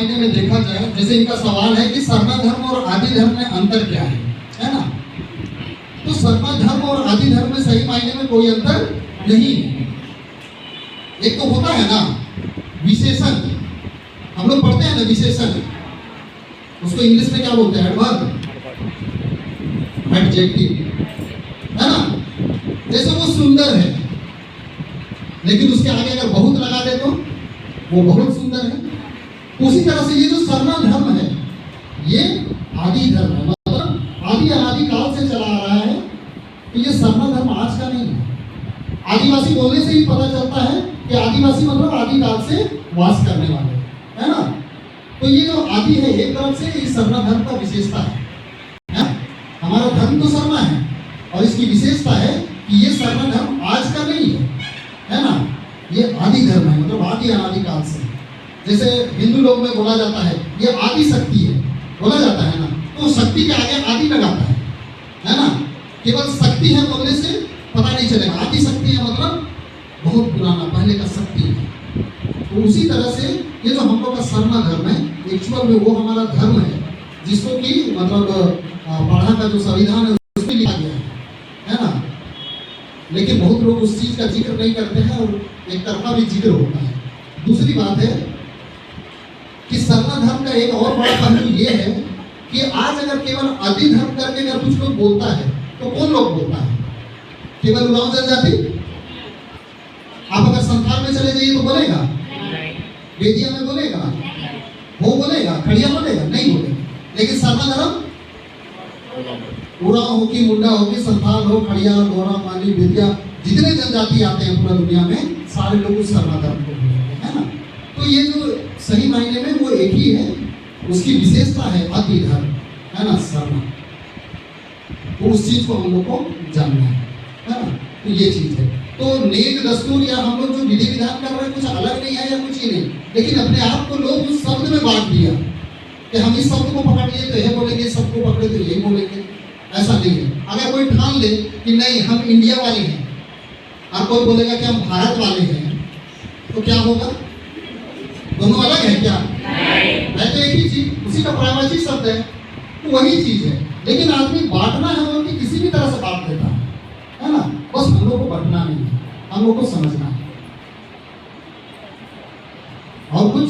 मायने में देखा जाए, जैसे इनका सवाल है कि सर्व धर्म और आदि धर्म में अंतर क्या है ना? तो सर्व धर्म और आदि धर्म में सही मायने में कोई अंतर नहीं है। एक तो होता है ना विशेषण, हम लोग पढ़ते हैं ना विशेषण, उसको इंग्लिश में क्या बोलते हैं? एडवर्ब, एडजेक्टिव, है ना? जैसे वो सुंदर है, लेकिन उसके आगे अगर बहुत लगा दे तो वो बहुत सुंदर है। उसी तरह से ये जो सर्व धर्म है ये आदि धर्म है, मतलब आदि अनादि काल से चला आ रहा है। तो ये सर्व धर्म आज का नहीं है। आदिवासी बोलने से ही पता चलता है कि आदिवासी मतलब आदि काल से वास करने वाले, है ना? तो ये जो आदि है एक तरफ से ये सर्व धर्म का विशेषता है। हमारा धर्म तो सर्व है और इसकी विशेषता है कि ये सर्व धर्म आज का नहीं है ना? ये आदि धर्म है, मतलब आदि अनादि काल से। जैसे हिंदू लोग में बोला जाता है ये आदि शक्ति है, बोला जाता है ना, तो शक्ति के आगे आदि लगाता है ना? केवल शक्ति है बोलने से पता नहीं चलेगा, आदि शक्ति है मतलब बहुत पुराना पहले का शक्ति है। तो उसी तरह से ये जो हम लोग का सर्व धर्म है एक्चुअल में वो हमारा धर्म है, जिसको कि मतलब पढ़ा का जो संविधान है उसमें लिखा गया है ना? लेकिन बहुत लोग उस चीज का जिक्र नहीं करते हैं और एक तरफा भी जिक्र होता है। दूसरी बात है कि सर्व धर्म का एक और बड़ा पहलू ये है कि आज अगर केवल आदि धर्म करके अगर कुछ लोग बोलता है तो कौन लोग बोलता है? केवल उरांव जनजाति? आप अगर संथाल में चले जाइए तो बोलेगा, बेदिया में बोलेगा, वो बोलेगा, खड़िया बोलेगा, नहीं बोलेगा। लेकिन सर्व धर्म उरांव हो कि मुंडा हो कि संथाल हो, खड़िया, दोहरा, माली, बेदिया, जितने जनजाति आते हैं पूरा दुनिया में सारे लोग उस सर्व धर्म को बोलते हैं, है ना? तो ये जो सही मायने में वो एक ही है, उसकी विशेषता है आदि धर्म, है ना? सर्व, तो उस चीज को हम लोग को जानना है ना? तो ये चीज है। तो नेक दस्तूर या हम लोग जो विधि विधान कर रहे हैं कुछ अलग नहीं है या कुछ ही नहीं, लेकिन अपने आप को लोग उस शब्द में बांट दिया कि हम इस शब्द को पकड़ लिए तो यह बोलेंगे, इस शब्द को पकड़े तो यही बोलेंगे। ऐसा नहीं है। अगर कोई ठान ले कि नहीं हम इंडिया वाले हैं और कोई बोलेगा कि हम भारत वाले हैं, तो क्या होगा? दोनों अलग है क्या? है तो एक ही चीज, उसी का पर्यायवाची शब्द है, तो वही चीज है। लेकिन आदमी बांटना है वो कि किसी भी तरह से बांट देता है ना? बस हम लोग को बांटना नहीं है, हम लोग को समझना है। और कुछ